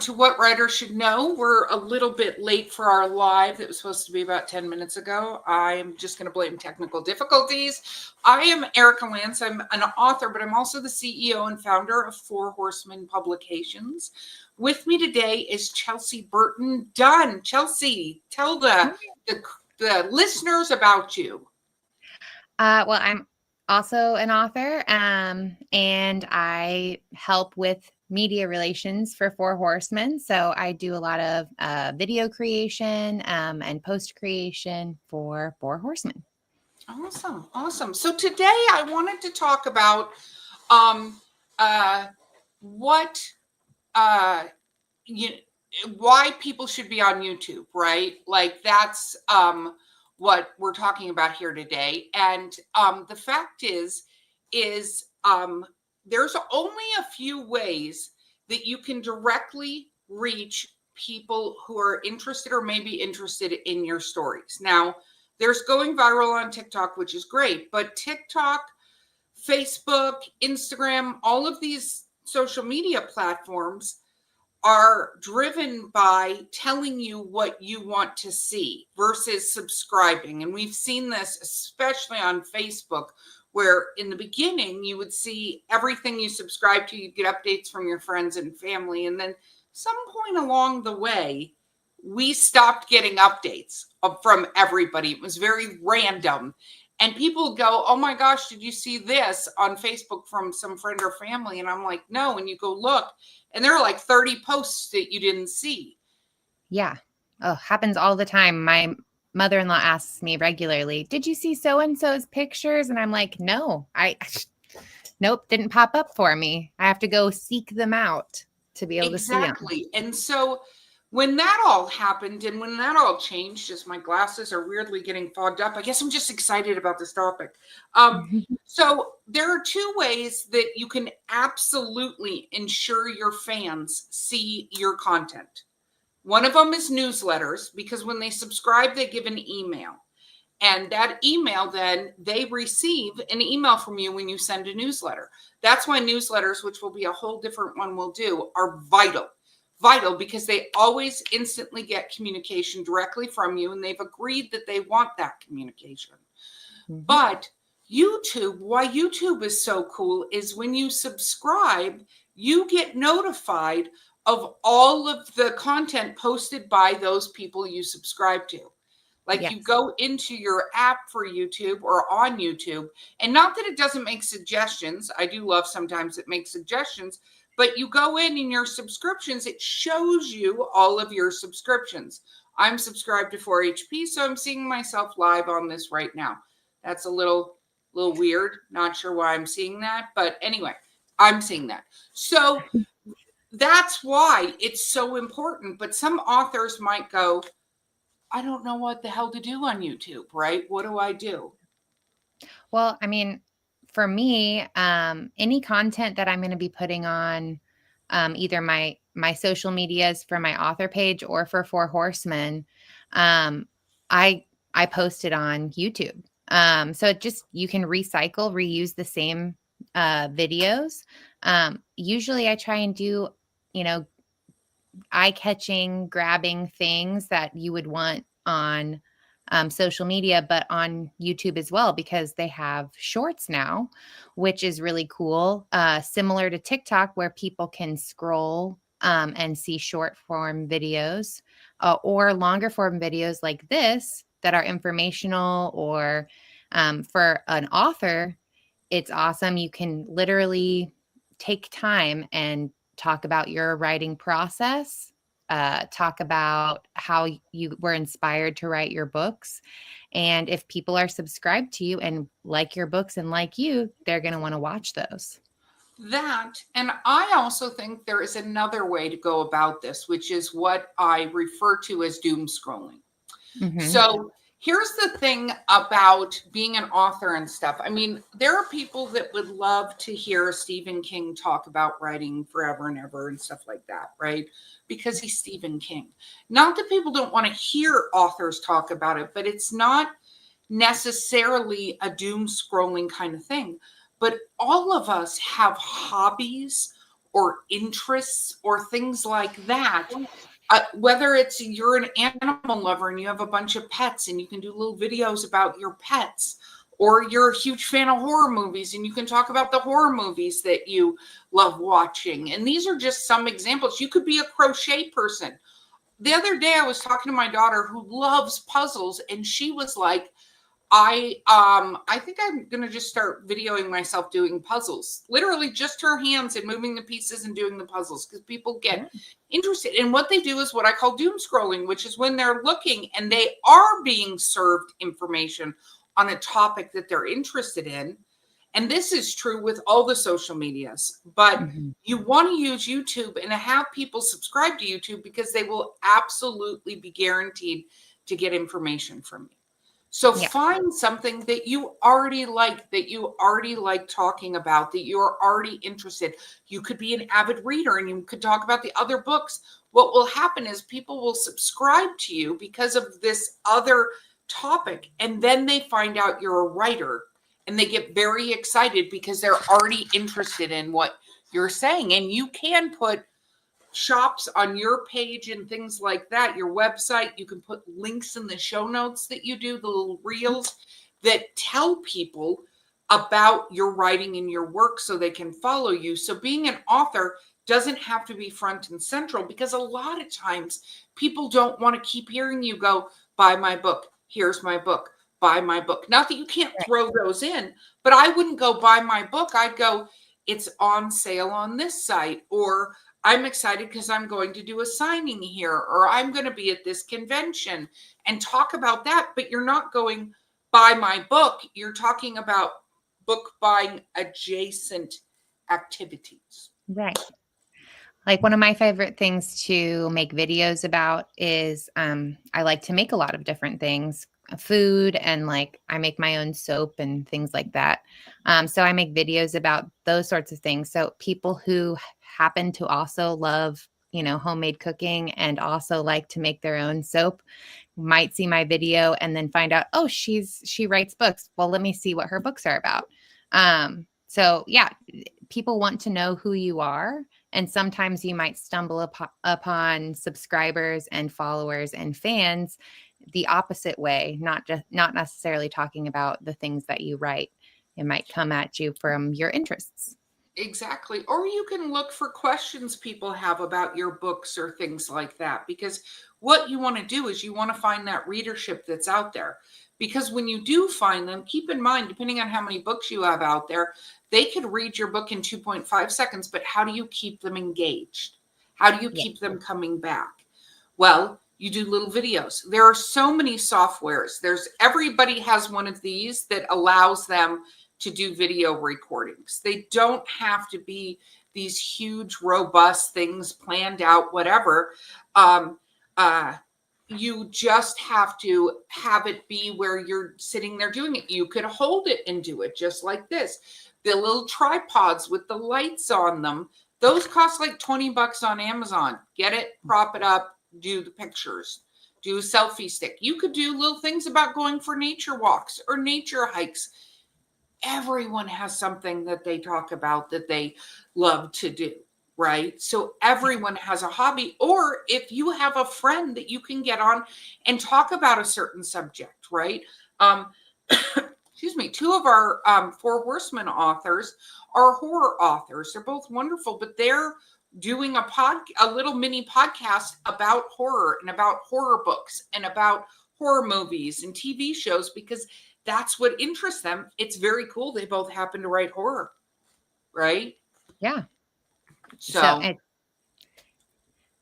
to What Writers Should Know. We're a little bit late for our live that was supposed to be about 10 minutes ago. I'm just going to blame technical difficulties. I am Erica Lance. I'm an author, but I'm also the CEO and founder of Four Horsemen Publications. With me today is Chelsea Burton Dunn. Chelsea, tell the listeners about you. Well, I'm also an author, and I help with media relations for Four Horsemen. So I do a lot of video creation and post creation for Four Horsemen. Awesome, awesome. So today I wanted to talk about why people should be on YouTube, right? Like that's what we're talking about here today. And the fact is there's only a few ways that you can directly reach people who are interested or maybe interested in your stories. Now, there's going viral on TikTok, which is great, but TikTok, Facebook, Instagram, all of these social media platforms are driven by telling you what you want to see versus subscribing. And we've seen this especially on Facebook, where in the beginning you would see everything you subscribe to, you'd get updates from your friends and family. And then some point along the way, we stopped getting updates from everybody. It was very random. And people go, oh my gosh, did you see this on Facebook from some friend or family? And I'm like, no. And you go look, and there are like 30 posts that you didn't see. Yeah. Oh, happens all the time. My mother-in-law asks me regularly, did you see so-and-so's pictures? And I'm like, no, nope, didn't pop up for me. I have to go seek them out to be able to see them. Exactly. And so when that all happened and when that all changed, as my glasses are weirdly getting fogged up, I guess I'm just excited about this topic. So there are two ways that you can absolutely ensure your fans see your content. One of them is newsletters, because when they subscribe, they give an email. And that email, then they receive an email from you when you send a newsletter. That's why newsletters, which will be a whole different one we'll do, are vital because they always instantly get communication directly from you, and they've agreed that they want that communication. Mm-hmm. But YouTube, why YouTube is so cool is when you subscribe, you get notified of all of the content posted by those people you subscribe to. Like yes. You go into your app for YouTube or on YouTube, and not that it doesn't make suggestions. I do love sometimes it makes suggestions, but you go in your subscriptions, it shows you all of your subscriptions. I'm subscribed to 4HP, so I'm seeing myself live on this right now. That's a little weird. Not sure why I'm seeing that, but anyway, I'm seeing that. So that's why it's so important. But some authors might go, I don't know what the hell to do on YouTube, right? What do I do? Well, I mean, for me, any content that I'm going to be putting on either my social medias for my author page or for Four Horsemen, I post it on YouTube. So it just, you can reuse the same videos. Usually I try and do, eye-catching, grabbing things that you would want on social media, but on YouTube as well, because they have shorts now, which is really cool. Similar to TikTok, where people can scroll and see short form videos or longer form videos like this that are informational, or for an author, it's awesome. You can literally take time and talk about your writing process, talk about how you were inspired to write your books. And if people are subscribed to you and like your books and like you, they're going to want to watch those. That, and I also think there is another way to go about this, which is what I refer to as doom scrolling. Mm-hmm. So here's the thing about being an author and stuff. I mean, there are people that would love to hear Stephen King talk about writing forever and ever and stuff like that, right? Because he's Stephen King. Not that people don't want to hear authors talk about it, but it's not necessarily a doom scrolling kind of thing. But all of us have hobbies or interests or things like that. Whether it's you're an animal lover and you have a bunch of pets and you can do little videos about your pets, or you're a huge fan of horror movies and you can talk about the horror movies that you love watching. And these are just some examples. You could be a crochet person. The other day I was talking to my daughter who loves puzzles, and she was like, I think I'm gonna just start videoing myself doing puzzles. Literally just her hands and moving the pieces and doing the puzzles, because people get interested. And what they do is what I call doom scrolling, which is when they're looking and they are being served information on a topic that they're interested in. And this is true with all the social medias, but you want to use YouTube and have people subscribe to YouTube, because they will absolutely be guaranteed to get information from you. So find something that you already like talking about, that you're already interested. You could be an avid reader and you could talk about the other books. What will happen is people will subscribe to you because of this other topic, and then they find out you're a writer and they get very excited because they're already interested in what you're saying. And you can put shops on your page and things like that, your website. You can put links in the show notes that you do, the little reels that tell people about your writing and your work so they can follow you. So being an author doesn't have to be front and central, because a lot of times people don't want to keep hearing you go, buy my book, here's my book, buy my book. Not that you can't throw those in, but I wouldn't go buy my book. I'd go, it's on sale on this site, or I'm excited because I'm going to do a signing here, or I'm going to be at this convention, and talk about that. But you're not going buy my book. You're talking about book buying adjacent activities. Right. Like, one of my favorite things to make videos about is I like to make a lot of different things, food, and like I make my own soap and things like that. So I make videos about those sorts of things. So people who happen to also love, homemade cooking and also like to make their own soap might see my video and then find out, oh, she writes books. Well, let me see what her books are about. So yeah, people want to know who you are. And sometimes you might stumble upon subscribers and followers and fans the opposite way, not necessarily talking about the things that you write. It might come at you from your interests. Exactly. Or you can look for questions people have about your books or things like that, because what you want to do is you want to find that readership that's out there. Because when you do find them, keep in mind, depending on how many books you have out there, they could read your book in 2.5 seconds, but how do you keep them engaged? How do you keep them coming back? Well, you do little videos. There are so many softwares. Everybody has one of these that allows them to do video recordings. They don't have to be these huge, robust things planned out, whatever. You just have to have it be where you're sitting there doing it. You could hold it and do it just like this. The little tripods with the lights on them, those cost like $20 on Amazon. Get it, prop it up, do the pictures, do a selfie stick. You could do little things about going for nature walks or nature hikes. Everyone has something that they talk about that they love to do, right? So everyone has a hobby. Or if you have a friend that you can get on and talk about a certain subject, right? Excuse me, two of our 4 Horsemen authors are horror authors. They're both wonderful, but they're doing a little mini podcast about horror and about horror books and about horror movies and TV shows, because that's what interests them. It's very cool. They both happen to write horror, right? Yeah. So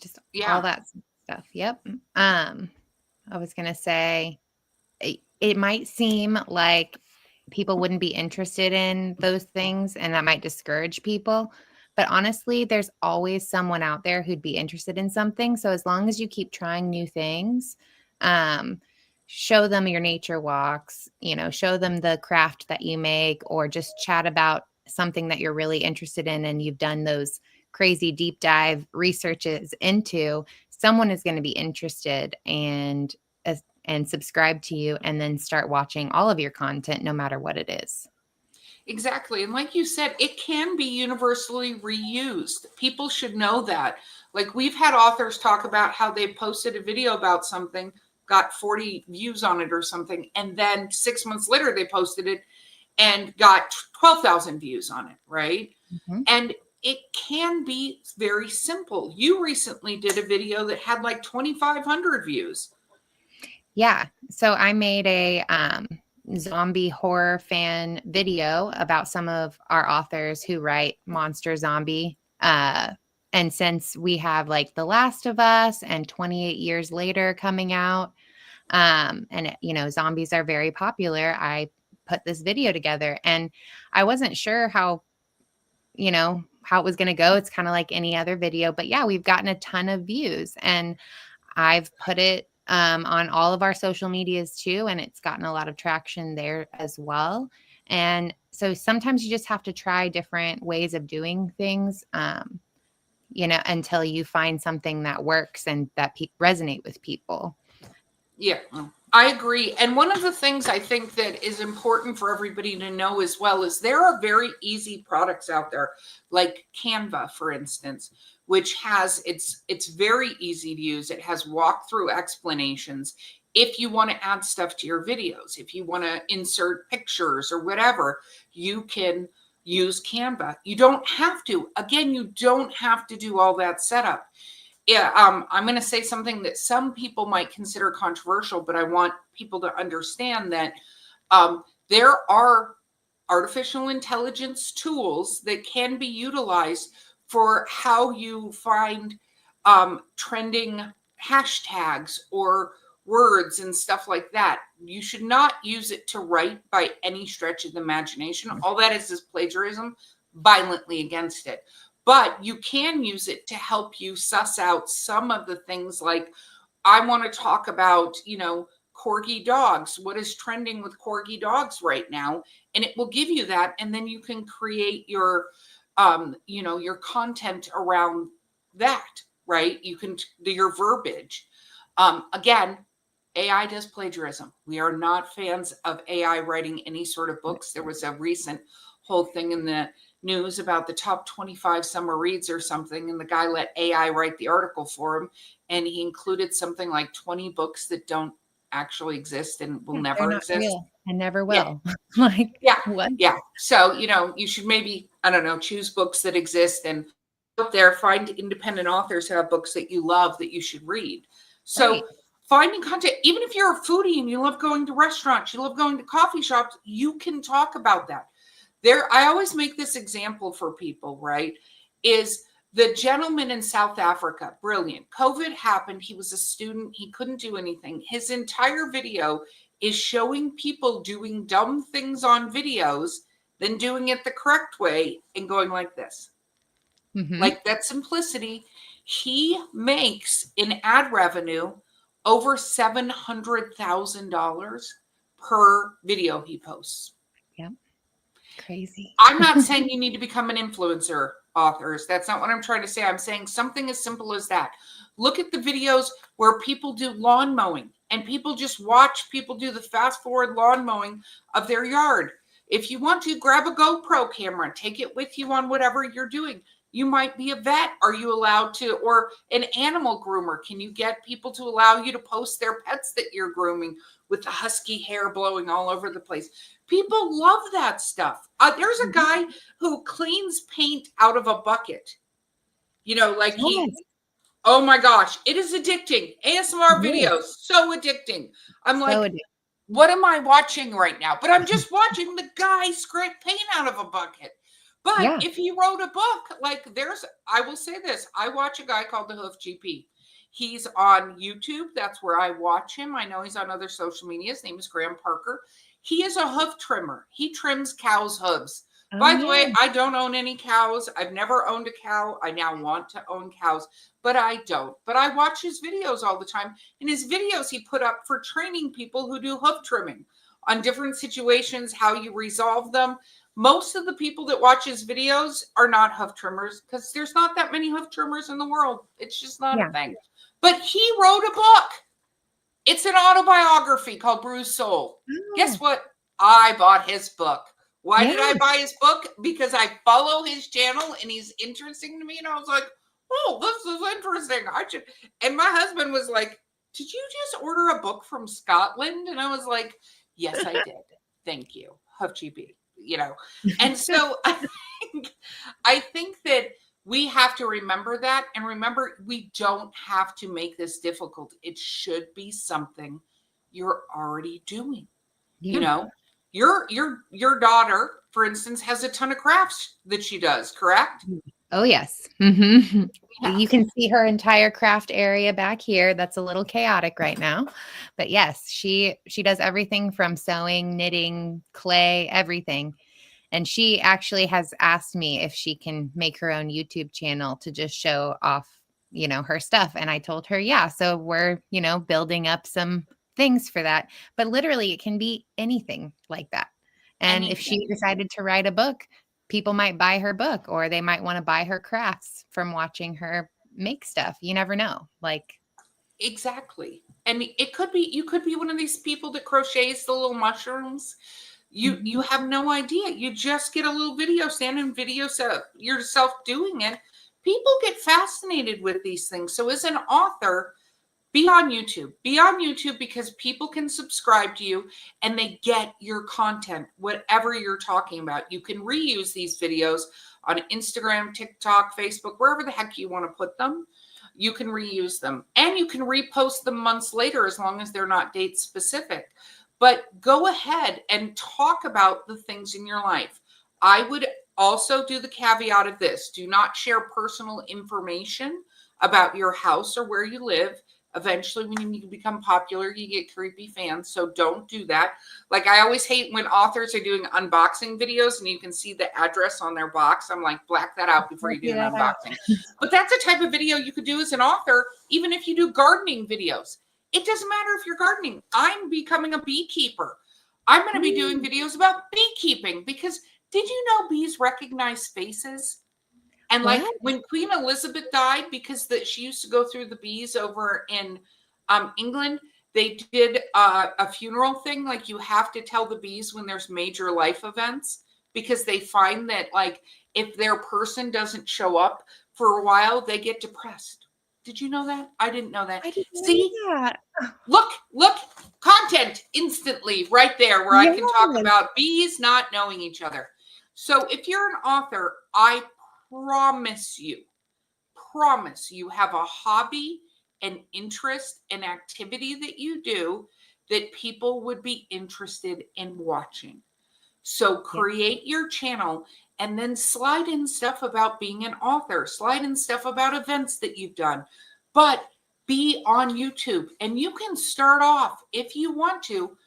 just all that stuff. Yep. I was going to say, it might seem like people wouldn't be interested in those things, and that might discourage people. But honestly, there's always someone out there who'd be interested in something. So as long as you keep trying new things, show them your nature walks, show them the craft that you make, or just chat about something that you're really interested in and you've done those crazy deep dive researches into, someone is going to be interested and subscribe to you and then start watching all of your content, no matter what it is. Exactly. And like you said, it can be universally reused. People should know that. Like we've had authors talk about how they posted a video about something, got 40 views on it or something, and then 6 months later they posted it and got 12,000 views on it, right? Mhm. And it can be very simple. You recently did a video that had like 2,500 views. Yeah. So I made a zombie horror fan video about some of our authors who write monster zombie. And since we have like The Last of Us and 28 Years Later coming out, and zombies are very popular, I put this video together, and I wasn't sure how it was going to go. It's kind of like any other video, but yeah, we've gotten a ton of views, and I've put it on all of our social medias too, and it's gotten a lot of traction there as well. And so sometimes you just have to try different ways of doing things, until you find something that works and that resonate with people. Yeah, I agree. And one of the things I think that is important for everybody to know as well is there are very easy products out there, like Canva, for instance, which has it's very easy to use. It has walkthrough explanations. If you want to add stuff to your videos, if you want to insert pictures or whatever, you can use Canva. You don't have to. Again, you don't have to do all that setup. Yeah, I'm going to say something that some people might consider controversial, but I want people to understand that there are artificial intelligence tools that can be utilized for how you find trending hashtags or words and stuff like that. You should not use it to write by any stretch of the imagination. All that is plagiarism, violently against it. But you can use it to help you suss out some of the things like, I want to talk about, corgi dogs. What is trending with corgi dogs right now? And it will give you that. And then you can create your, your content around that, right? You can do your verbiage. Again, AI does plagiarism. We are not fans of AI writing any sort of books. There was a recent whole thing in the news about the top 25 summer reads or something, and the guy let AI write the article for him, and he included something like 20 books that don't actually exist and will never they're not exist real and never yeah. will. Like, yeah what? yeah so you should maybe, I don't know, choose books that exist and out there find independent authors who have books that you love that you should read. So Right. finding content, even if you're a foodie and you love going to restaurants, you love going to coffee shops, you can talk about that. I always make this example for people, right? Is the gentleman in South Africa, brilliant. COVID happened. He was a student. He couldn't do anything. His entire video is showing people doing dumb things on videos, then doing it the correct way and going like this. Mm-hmm. Like that simplicity. He makes in ad revenue over $700,000 per video he posts. Yep. Crazy. I'm not saying you need to become an influencer, authors. That's not what I'm trying to say. I'm saying something as simple as that. Look at the videos where people do lawn mowing and people just watch people do the fast forward lawn mowing of their yard. If you want to, grab a GoPro camera, take it with you on whatever you're doing. You might be a vet. Are you allowed to, or an animal groomer? Can you get people to allow you to post their pets that you're grooming with the husky hair blowing all over the place? People love that stuff. There's a guy who cleans paint out of a bucket. Like oh my gosh, it is addicting. ASMR videos, so addicting. I'm like, addicting. What am I watching right now? But I'm just watching the guy scrape paint out of a bucket. But if he wrote a book, I will say this, I watch a guy called the Hoof GP. He's on YouTube. That's where I watch him. I know he's on other social media. His name is Graham Parker. He is a hoof trimmer. He trims cows' hooves. By the way, I don't own any cows. I've never owned a cow. I now want to own cows, but I don't. But I watch his videos all the time. And his videos he put up for training people who do hoof trimming on different situations, how you resolve them. Most of the people that watch his videos are not hoof trimmers because there's not that many hoof trimmers in the world. It's just not a thing. But he wrote a book. It's an autobiography called Bruised Soul. Guess what? I bought his book. Why Yeah. did I buy his book? Because I follow his channel and he's interesting to me. And I was like, oh, this is interesting. I should. And my husband was like, did you just order a book from Scotland? And I was like, yes, I did. Thank you. HuffGB, And so I think that we have to remember that, and remember, we don't have to make this difficult. It should be something you're already doing. Yeah. Your daughter, for instance, has a ton of crafts that she does, correct? Oh, yes. Mm-hmm. Yeah. You can see her entire craft area back here. That's a little chaotic right now. But yes, she does everything from sewing, knitting, clay, everything. And she actually has asked me if she can make her own YouTube channel to just show off, her stuff. And I told her, yeah. So we're, building up some things for that. But literally, it can be anything like that. And if she decided to write a book, people might buy her book, or they might want to buy her crafts from watching her make stuff. You never know. Exactly. And you could be one of these people that crochets the little mushrooms. You have no idea. You just get a little video stand and video yourself doing it. People get fascinated with these things. So as an author, be on YouTube. Be on YouTube because people can subscribe to you and they get your content, whatever you're talking about. You can reuse these videos on Instagram, TikTok, Facebook, wherever the heck you want to put them. You can reuse them, and you can repost them months later as long as they're not date specific. But go ahead and talk about the things in your life. I would also do the caveat of this. Do not share personal information about your house or where you live. Eventually, when you become popular, you get creepy fans. So don't do that. Like, I always hate when authors are doing unboxing videos and you can see the address on their box. I'm like, black that out before you do an unboxing. But that's a type of video you could do as an author, even if you do gardening videos. It doesn't matter if you're gardening. I'm becoming a beekeeper. I'm going to be doing videos about beekeeping because did you know bees recognize faces? And like when Queen Elizabeth died, because she used to go through the bees over in England, they did a funeral thing. Like, you have to tell the bees when there's major life events, because they find that, like, if their person doesn't show up for a while, they get depressed. Did you know that? I didn't know that. I didn't See, know that. Look, content instantly right there where I can talk about bees not knowing each other. So if you're an author, I promise you have a hobby, an interest, an activity that you do that people would be interested in watching. So create your channel and then slide in stuff about being an author, slide in stuff about events that you've done, but be on YouTube. And you can start off, if you want to,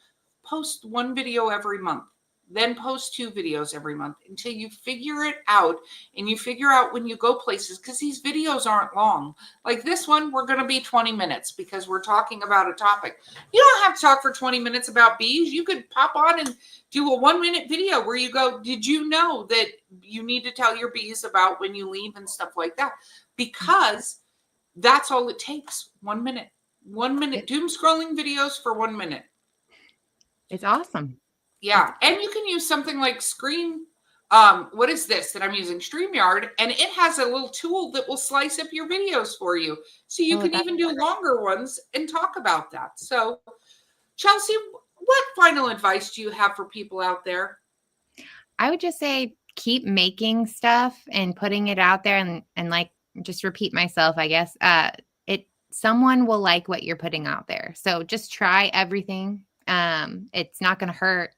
post one video every month. Then post 2 videos every month until you figure it out, and you figure out when you go places, because these videos aren't long. Like this one, we're going to be 20 minutes because we're talking about a topic. You don't have to talk for 20 minutes about bees. You could pop on and do a 1-minute video where you go, did you know that you need to tell your bees about when you leave and stuff like that? Because that's all it takes. 1 minute. 1 minute. Doom scrolling videos for 1 minute. It's awesome. Yeah, and you can use something like what is this that I'm using? StreamYard, and it has a little tool that will slice up your videos for you. So you can even do longer ones and talk about that. So, Chelsea, what final advice do you have for people out there? I would just say keep making stuff and putting it out there, and like, just repeat myself, I guess. Someone will like what you're putting out there. So just try everything. It's not going to hurt,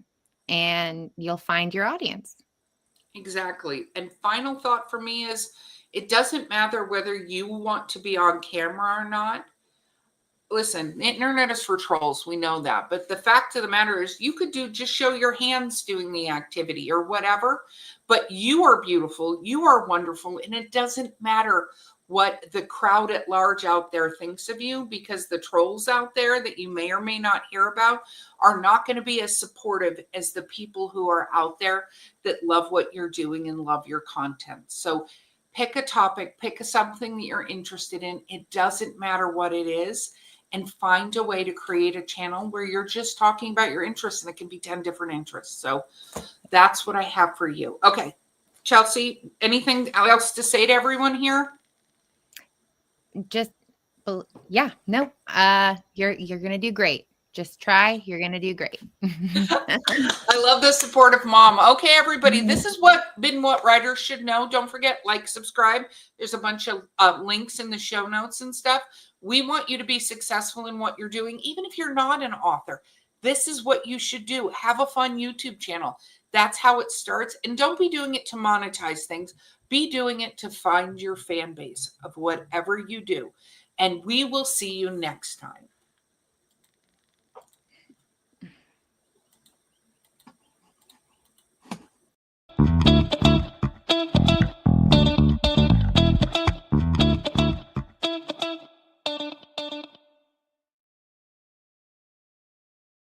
and you'll find your audience. Exactly. And final thought for me is, it doesn't matter whether you want to be on camera or not. Listen, the internet is for trolls. We know that. But the fact of the matter is, you could just show your hands doing the activity or whatever. But you are beautiful. You are wonderful. And it doesn't matter what the crowd at large out there thinks of you, because the trolls out there that you may or may not hear about are not going to be as supportive as the people who are out there that love what you're doing and love your content. So pick a topic, pick something that you're interested in. It doesn't matter what it is. and find a way to create a channel where you're just talking about your interests, and it can be 10 different interests. So that's what I have for you. Okay. Chelsea, anything else to say to everyone here? Just, yeah, no, you're going to do great. Just try. You're going to do great. I love the support of mom. Okay, everybody, this is what writers should know. Don't forget, like, subscribe. There's a bunch of links in the show notes and stuff. We want you to be successful in what you're doing, even if you're not an author. This is what you should do. Have a fun YouTube channel. That's how it starts. And don't be doing it to monetize things. Be doing it to find your fan base of whatever you do. And we will see you next time.